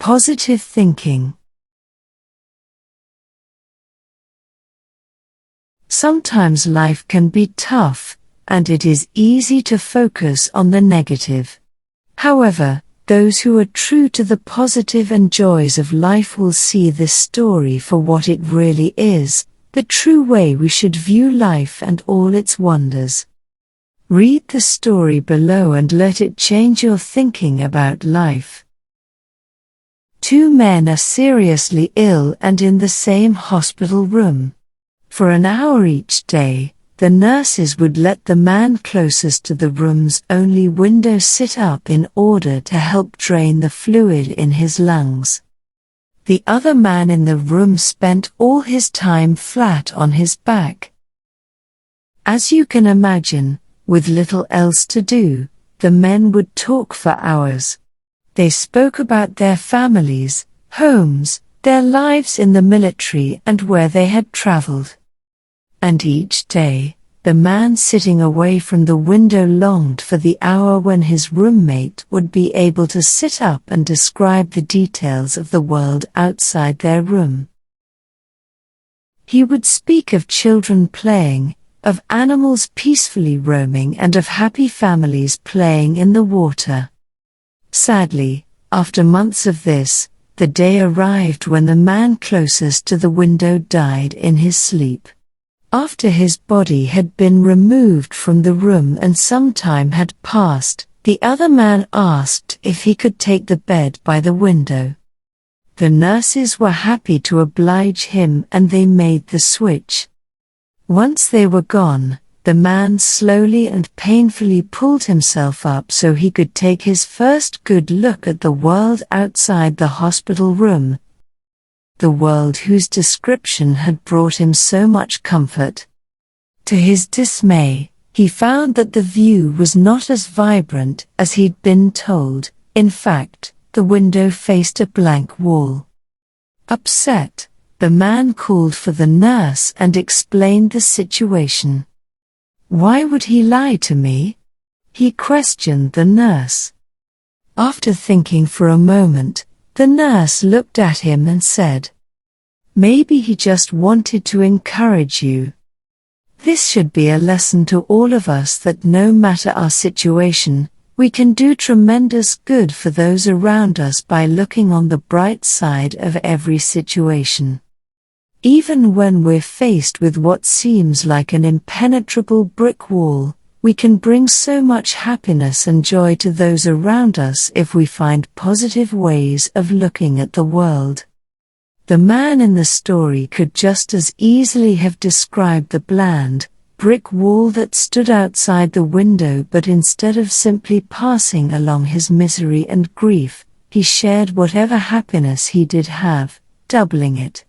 Positive thinking. Sometimes life can be tough, and it is easy to focus on the negative. However, those who are true to the positive and joys of life will see this story for what it really is, the true way we should view life and all its wonders. Read the story below and let it change your thinking about life. Two men are seriously ill and in the same hospital room. For an hour each day, the nurses would let the man closest to the room's only window sit up in order to help drain the fluid in his lungs. The other man in the room spent all his time flat on his back. As you can imagine, with little else to do, the men would talk for hours. They spoke about their families, homes, their lives in the military and where they had traveled. And each day, the man sitting away from the window longed for the hour when his roommate would be able to sit up and describe the details of the world outside their room. He would speak of children playing, of animals peacefully roaming and of happy families playing in the water. Sadly, after months of this, the day arrived when the man closest to the window died in his sleep. After his body had been removed from the room and some time had passed, the other man asked if he could take the bed by the window. The nurses were happy to oblige him and they made the switch. Once they were gone, the man slowly and painfully pulled himself up so he could take his first good look at the world outside the hospital room. The world whose description had brought him so much comfort. To his dismay, he found that the view was not as vibrant as he'd been told. In fact, the window faced a blank wall. Upset, the man called for the nurse and explained the situation. Why would he lie to me? He questioned the nurse. After thinking for a moment, the nurse looked at him and said, "Maybe he just wanted to encourage you." This should be a lesson to all of us that no matter our situation, we can do tremendous good for those around us by looking on the bright side of every situation. Even when we're faced with what seems like an impenetrable brick wall, we can bring so much happiness and joy to those around us if we find positive ways of looking at the world. The man in the story could just as easily have described the bland, brick wall that stood outside the window, but instead of simply passing along his misery and grief, he shared whatever happiness he did have, doubling it.